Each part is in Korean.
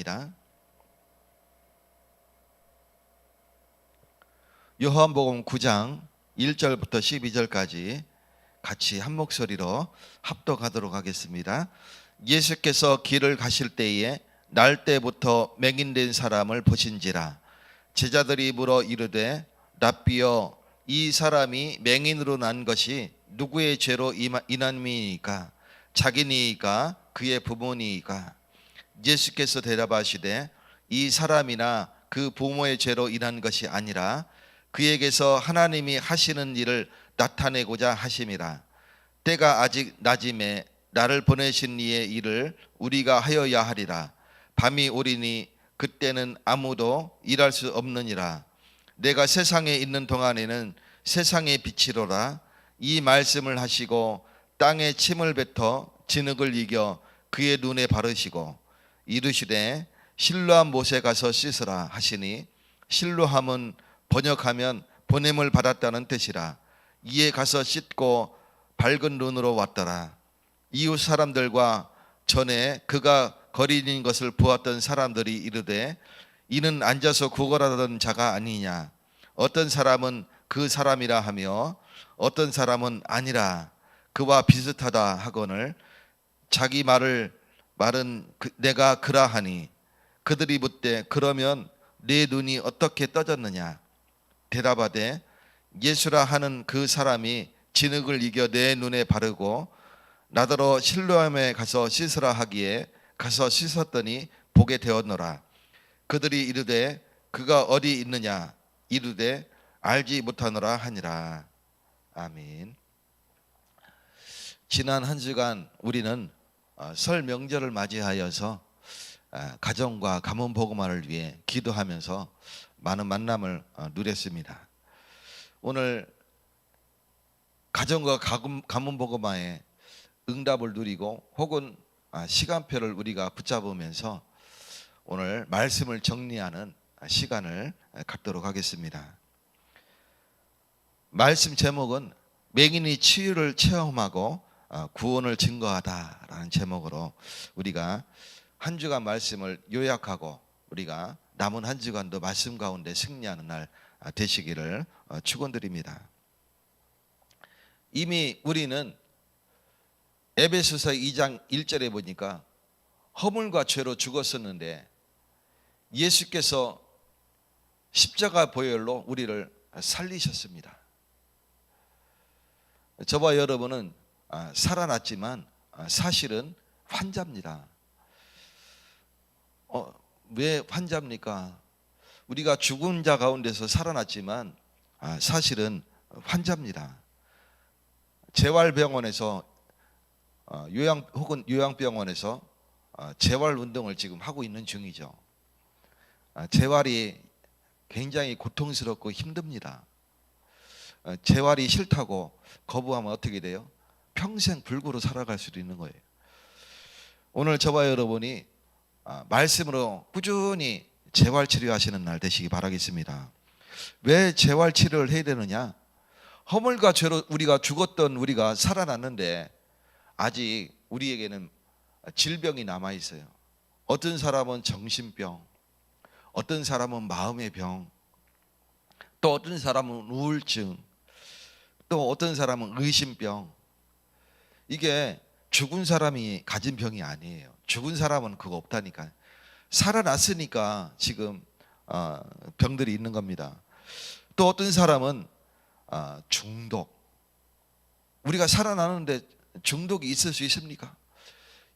바랍니다. 요한복음 9장 1절부터 12절까지 같이 한 목소리로 합독하도록 하겠습니다. 예수께서 길을 가실 때에 날 때부터 맹인된 사람을 보신지라. 제자들이 물어 이르되 랍비여, 이 사람이 맹인으로 난 것이 누구의 죄로 인함이니까? 자기니까 그의 부모니까? 예수께서 대답하시되 이 사람이나 그 부모의 죄로 인한 것이 아니라 그에게서 하나님이 하시는 일을 나타내고자 하심이라. 때가 아직 낮임에 나를 보내신 이의 일을 우리가 하여야 하리라. 밤이 오리니 그때는 아무도 일할 수 없느니라. 내가 세상에 있는 동안에는 세상의 빛이로라. 이 말씀을 하시고 땅에 침을 뱉어 진흙을 이겨 그의 눈에 바르시고 이르시되 실로암 못에 가서 씻으라 하시니, 실로함은 번역하면 보냄을 받았다는 뜻이라. 이에 가서 씻고 밝은 눈으로 왔더라. 이웃 사람들과 전에 그가 거리는 것을 보았던 사람들이 이르되 이는 앉아서 구걸하던 자가 아니냐. 어떤 사람은 그 사람이라 하며 어떤 사람은 아니라 그와 비슷하다 하거늘 자기 말은 내가 그라하니. 그들이 묻되 그러면 네 눈이 어떻게 떠졌느냐. 대답하되 예수라 하는 그 사람이 진흙을 이겨 내 눈에 바르고 나더러 실로암에 가서 씻으라 하기에 가서 씻었더니 보게 되었노라. 그들이 이르되 그가 어디 있느냐. 이르되 알지 못하노라 하니라. 아멘. 지난 한 주간 우리는 설 명절을 맞이하여서 가정과 가문 복음화를 위해 기도하면서 많은 만남을 누렸습니다. 오늘 가정과 가문 복음화에 응답을 누리고 혹은 시간표를 우리가 붙잡으면서 오늘 말씀을 정리하는 시간을 갖도록 하겠습니다. 말씀 제목은 맹인이 치유를 체험하고 구원을 증거하다라는 제목으로 우리가 한 주간 말씀을 요약하고 우리가 남은 한 주간도 말씀 가운데 승리하는 날 되시기를 축원드립니다. 이미 우리는 에베소서 2장 1절에 보니까 허물과 죄로 죽었었는데 예수께서 십자가 보혈로 우리를 살리셨습니다. 저와 여러분은 살아났지만 사실은 환자입니다. 왜 환자입니까? 우리가 죽은 자 가운데서 살아났지만 사실은 환자입니다. 재활병원에서 혹은 요양병원에서 재활운동을 지금 하고 있는 중이죠. 재활이 굉장히 고통스럽고 힘듭니다. 재활이 싫다고 거부하면 어떻게 돼요? 평생 불구로 살아갈 수도 있는 거예요. 오늘 저와 여러분이 말씀으로 꾸준히 재활치료하시는 날 되시기 바라겠습니다. 왜 재활치료를 해야 되느냐? 허물과 죄로 우리가 죽었던 우리가 살아났는데 아직 우리에게는 질병이 남아있어요. 어떤 사람은 정신병, 어떤 사람은 마음의 병, 또 어떤 사람은 우울증, 또 어떤 사람은 의심병. 이게 죽은 사람이 가진 병이 아니에요. 죽은 사람은 그거 없다니까요. 살아났으니까 지금 병들이 있는 겁니다. 또 어떤 사람은 중독. 우리가 살아나는데 중독이 있을 수 있습니까?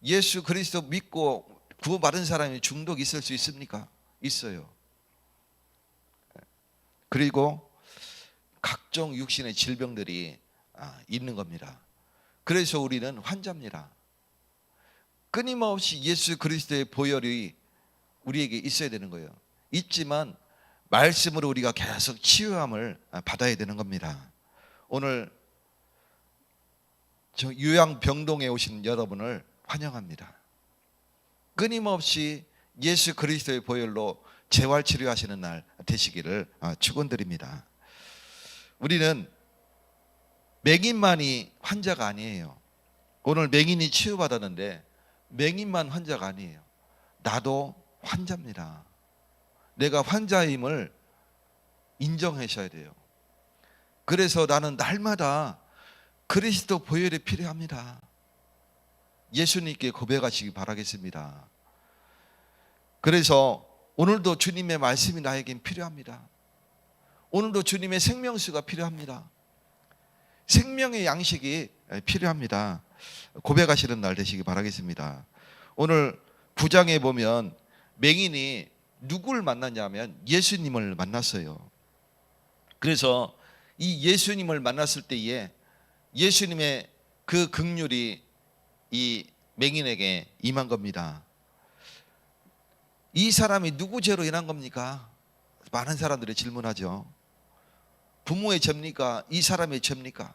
예수 그리스도 믿고 구원받은 사람이 중독이 있을 수 있습니까? 있어요. 그리고 각종 육신의 질병들이 있는 겁니다. 그래서 우리는 환자입니다. 끊임없이 예수 그리스도의 보혈이 우리에게 있어야 되는 거예요. 있지만 말씀으로 우리가 계속 치유함을 받아야 되는 겁니다. 오늘 저 요양병동에 오신 여러분을 환영합니다. 끊임없이 예수 그리스도의 보혈로 재활치료하시는 날 되시기를 축원드립니다. 우리는 맹인만이 환자가 아니에요. 오늘 맹인이 치유받았는데 맹인만 환자가 아니에요. 나도 환자입니다. 내가 환자임을 인정하셔야 돼요. 그래서 나는 날마다 그리스도 보혈이 필요합니다. 예수님께 고백하시기 바라겠습니다. 그래서 오늘도 주님의 말씀이 나에겐 필요합니다. 오늘도 주님의 생명수가 필요합니다. 생명의 양식이 필요합니다. 고백하시는 날 되시기 바라겠습니다. 오늘 9장에 보면 맹인이 누구를 만났냐면 예수님을 만났어요. 그래서 이 예수님을 만났을 때에 예수님의 그 긍휼이 이 맹인에게 임한 겁니다. 이 사람이 누구 죄로 인한 겁니까? 많은 사람들이 질문하죠. 부모의 죄입니까? 이 사람의 죄입니까?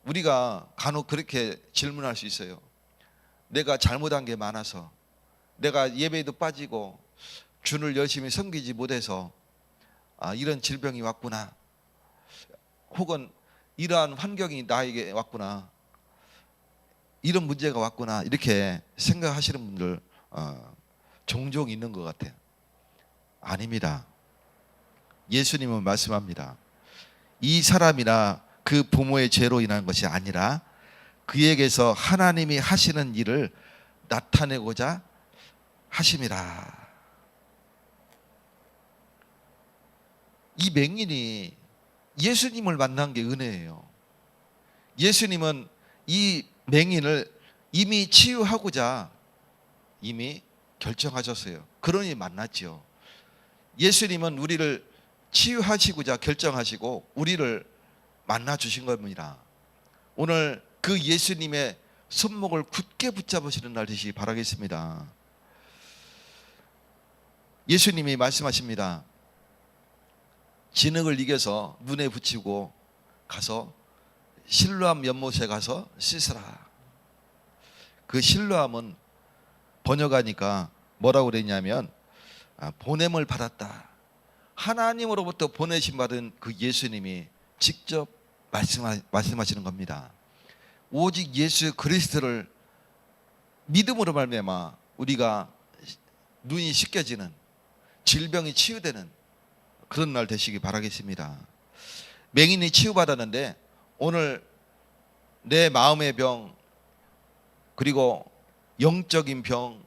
우리가 간혹 그렇게 질문할 수 있어요. 내가 잘못한 게 많아서, 내가 예배에도 빠지고 주를 열심히 섬기지 못해서 이런 질병이 왔구나, 혹은 이러한 환경이 나에게 왔구나, 이런 문제가 왔구나, 이렇게 생각하시는 분들 종종 있는 것 같아요. 아닙니다. 예수님은 말씀합니다. 이 사람이나 그 부모의 죄로 인한 것이 아니라 그에게서 하나님이 하시는 일을 나타내고자 하심이라. 이 맹인이 예수님을 만난 게 은혜예요. 예수님은 이 맹인을 이미 치유하고자 이미 결정하셨어요. 그러니 만났죠. 예수님은 우리를 치유하시고자 결정하시고 우리를 만나 주신 겁니다. 오늘 그 예수님의 손목을 굳게 붙잡으시는 날 되시기 바라겠습니다. 예수님이 말씀하십니다. 진흙을 이겨서 눈에 붙이고 가서 실로암 연못에 가서 씻으라. 그 실로암은 번역하니까 뭐라고 그랬냐면 보냄을 받았다. 하나님으로부터 보내심 받은 그 예수님이 직접 말씀하시는 겁니다. 오직 예수 그리스도를 믿음으로 말미암아 우리가 눈이 씻겨지는, 질병이 치유되는 그런 날 되시기 바라겠습니다. 맹인이 치유받았는데 오늘 내 마음의 병, 그리고 영적인 병,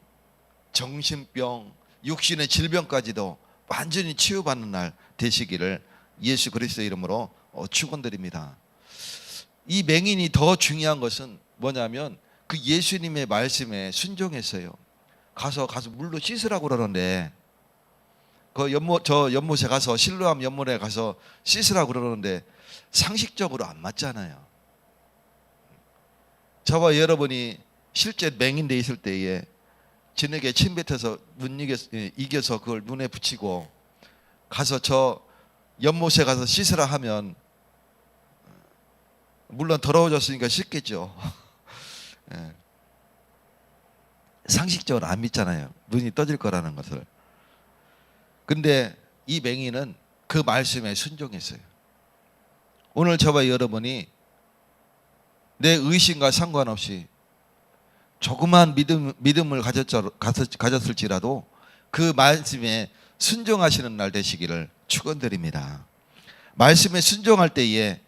정신병, 육신의 질병까지도 완전히 치유받는 날 되시기를 예수 그리스도의 이름으로 축원드립니다. 이 맹인이 더 중요한 것은 뭐냐면 그 예수님의 말씀에 순종했어요. 가서 물로 씻으라고 그러는데, 그 연못에 가서 실로암 연못에 가서 씻으라고 그러는데 상식적으로 안 맞잖아요. 저와 여러분이 실제 맹인 돼 있을 때에 진에게 침 뱉어서 눈 이겨서 그걸 눈에 붙이고 가서 저 연못에 가서 씻으라 하면 물론 더러워졌으니까 씻겠죠. 예. 상식적으로 안 믿잖아요. 눈이 떠질 거라는 것을. 근데 이 맹인은 그 말씀에 순종했어요. 오늘 저와 여러분이 내 의심과 상관없이 조그만 믿음을 가졌을지라도 그 말씀에 순종하시는 날 되시기를 축원드립니다. 말씀에 순종할 때에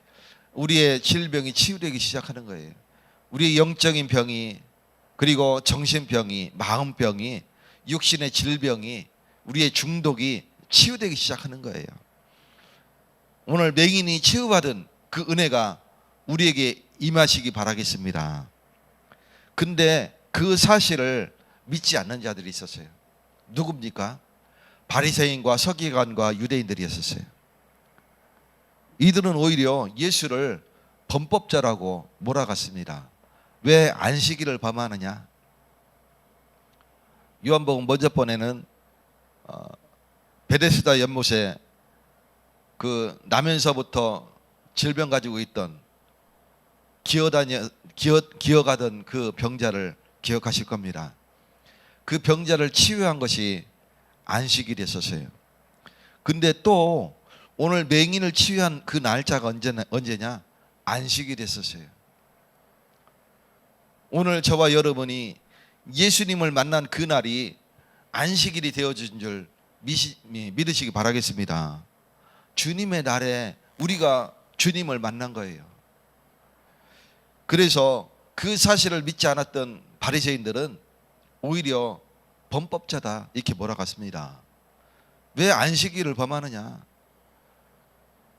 우리의 질병이 치유되기 시작하는 거예요. 우리의 영적인 병이, 그리고 정신병이, 마음병이, 육신의 질병이, 우리의 중독이 치유되기 시작하는 거예요. 오늘 맹인이 치유받은 그 은혜가 우리에게 임하시기 바라겠습니다. 근데 그 사실을 믿지 않는 자들이 있었어요. 누굽니까? 바리새인과 서기관과 유대인들이었어요. 이들은 오히려 예수를 범법자라고 몰아갔습니다. 왜 안식일을 범하느냐? 요한복음 먼저 번에는 베데스다 연못에 그 나면서부터 질병 가지고 있던 기어가던 그 병자를 기억하실 겁니다. 그 병자를 치유한 것이 안식일이었어요. 근데 또 오늘 맹인을 치유한 그 날짜가 언제냐? 안식일이었어요. 오늘 저와 여러분이 예수님을 만난 그 날이 안식일이 되어준 줄 믿으시기 바라겠습니다. 주님의 날에 우리가 주님을 만난 거예요. 그래서 그 사실을 믿지 않았던 바리새인들은 오히려 범법자다 이렇게 몰아갔습니다. 왜 안식일을 범하느냐?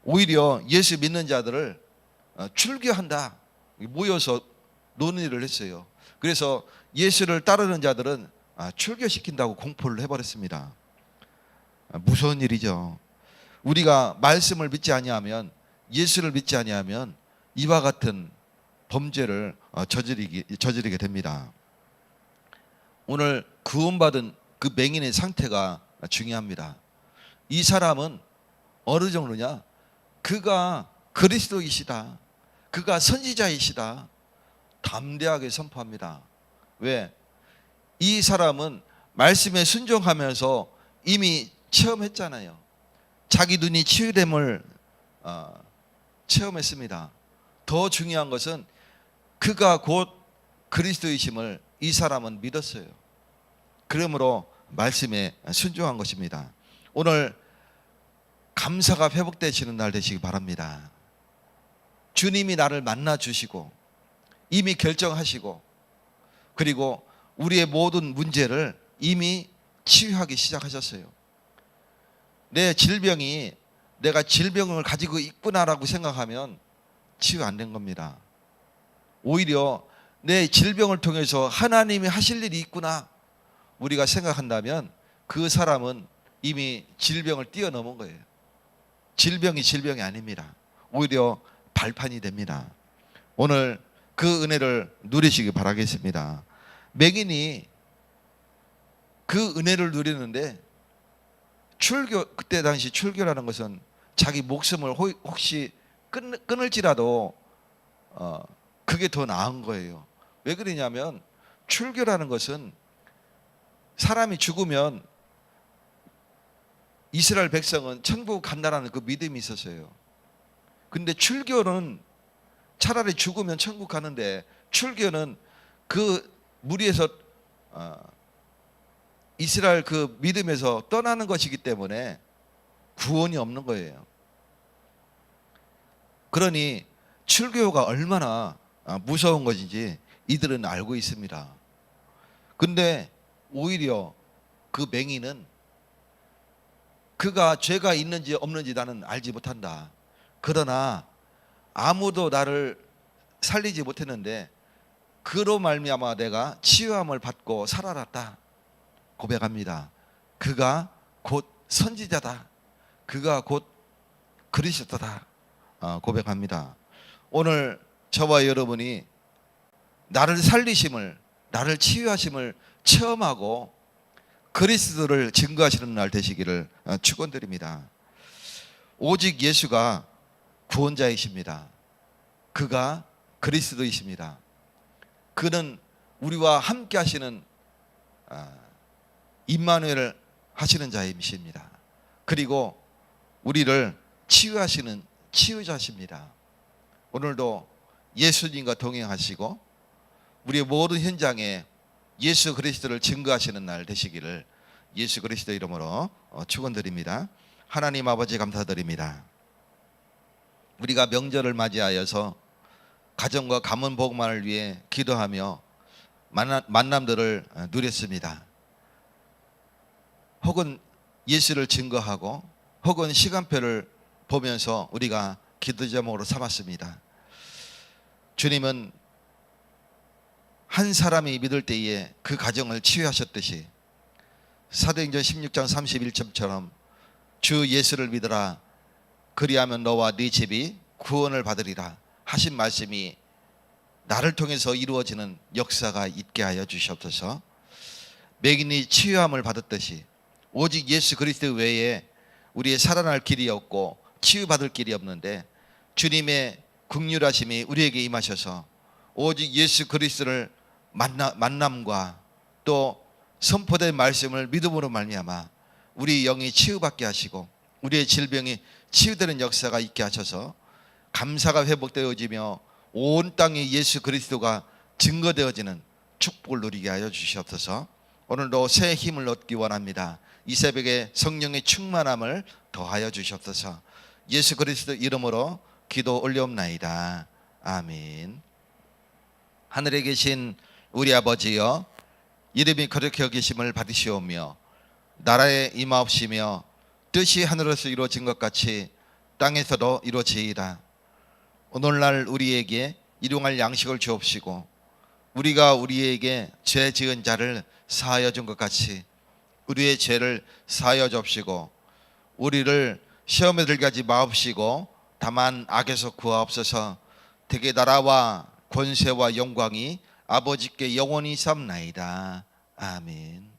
오히려 예수 믿는 자들을 출교한다 모여서 논의를 했어요. 그래서 예수를 따르는 자들은 출교시킨다고 공포를 해버렸습니다. 무서운 일이죠. 우리가 말씀을 믿지 아니하면, 예수를 믿지 아니하면 이와 같은 범죄를 저지르게 됩니다. 오늘 구원받은 그 맹인의 상태가 중요합니다. 이 사람은 어느 정도냐? 그가 그리스도이시다, 그가 선지자이시다 담대하게 선포합니다. 왜? 이 사람은 말씀에 순종하면서 이미 체험했잖아요. 자기 눈이 치유됨을 체험했습니다. 더 중요한 것은 그가 곧 그리스도이심을 이 사람은 믿었어요. 그러므로 말씀에 순종한 것입니다. 오늘 감사가 회복되시는 날 되시기 바랍니다. 주님이 나를 만나 주시고 이미 결정하시고, 그리고 우리의 모든 문제를 이미 치유하기 시작하셨어요. 내 질병이 내가 질병을 가지고 있구나라고 생각하면 치유 안 된 겁니다. 오히려 내 질병을 통해서 하나님이 하실 일이 있구나 우리가 생각한다면 그 사람은 이미 질병을 뛰어넘은 거예요. 질병이 질병이 아닙니다. 오히려 발판이 됩니다. 오늘 그 은혜를 누리시기 바라겠습니다. 맹인이 그 은혜를 누리는데 그때 당시 출교라는 것은 자기 목숨을 혹시 끊을지라도 그게 더 나은 거예요. 왜 그러냐면 출교라는 것은 사람이 죽으면 이스라엘 백성은 천국 간다라는 그 믿음이 있었어요. 근데 출교는 차라리 죽으면 천국 가는데, 출교는 그 무리에서 이스라엘 그 믿음에서 떠나는 것이기 때문에 구원이 없는 거예요. 그러니 출교가 얼마나 무서운 것인지 이들은 알고 있습니다. 근데 오히려 그 맹인은 그가 죄가 있는지 없는지 나는 알지 못한다. 그러나 아무도 나를 살리지 못했는데 그로 말미암아 내가 치유함을 받고 살아났다 고백합니다. 그가 곧 선지자다, 그가 곧 그리스도다 고백합니다. 오늘 저와 여러분이 나를 살리심을, 나를 치유하심을 체험하고 그리스도를 증거하시는 날 되시기를 축원드립니다. 오직 예수가 구원자이십니다. 그가 그리스도이십니다. 그는 우리와 함께 하시는 임마누엘 하시는 자이십니다. 그리고 우리를 치유하시는 치유자십니다. 오늘도 예수님과 동행하시고 우리의 모든 현장에 예수 그리스도를 증거하시는 날 되시기를 예수 그리스도 이름으로 축원드립니다. 하나님 아버지 감사드립니다. 우리가 명절을 맞이하여서 가정과 가문 복만을 위해 기도하며 만남들을 누렸습니다. 혹은 예수를 증거하고 혹은 시간표를 보면서 우리가 기도 제목으로 삼았습니다. 주님은 한 사람이 믿을 때에 그 가정을 치유하셨듯이 사도행전 16장 31절처럼 주 예수를 믿으라 그리하면 너와 네 집이 구원을 받으리라 하신 말씀이 나를 통해서 이루어지는 역사가 있게 하여 주시옵소서. 맹인이 치유함을 받았듯이 오직 예수 그리스도 외에 우리의 살아날 길이 없고 치유받을 길이 없는데 주님의 긍휼하심이 우리에게 임하셔서 오직 예수 그리스도를 만남과 또 선포된 말씀을 믿음으로 말미암아 우리 영이 치유받게 하시고 우리의 질병이 치유되는 역사가 있게 하셔서 감사가 회복되어지며 온 땅에 예수 그리스도가 증거되어지는 축복을 누리게 하여 주시옵소서. 오늘도 새 힘을 얻기 원합니다. 이 새벽에 성령의 충만함을 더하여 주시옵소서. 예수 그리스도 이름으로 기도 올려옵나이다. 아멘. 하늘에 계신 우리 아버지여, 이름이 거룩히 여기심을 받으시오며 나라에 임하옵시며 뜻이 하늘에서 이루어진 것 같이 땅에서도 이루어지이다. 오늘날 우리에게 일용할 양식을 주옵시고 우리가 우리에게 죄 지은 자를 사하여 준 것 같이 우리의 죄를 사하여 주옵시고 우리를 시험에 들게 하지 마옵시고 다만 악에서 구하옵소서. 대개 나라와 권세와 영광이 아버지께 영원히 삼나이다. 아멘.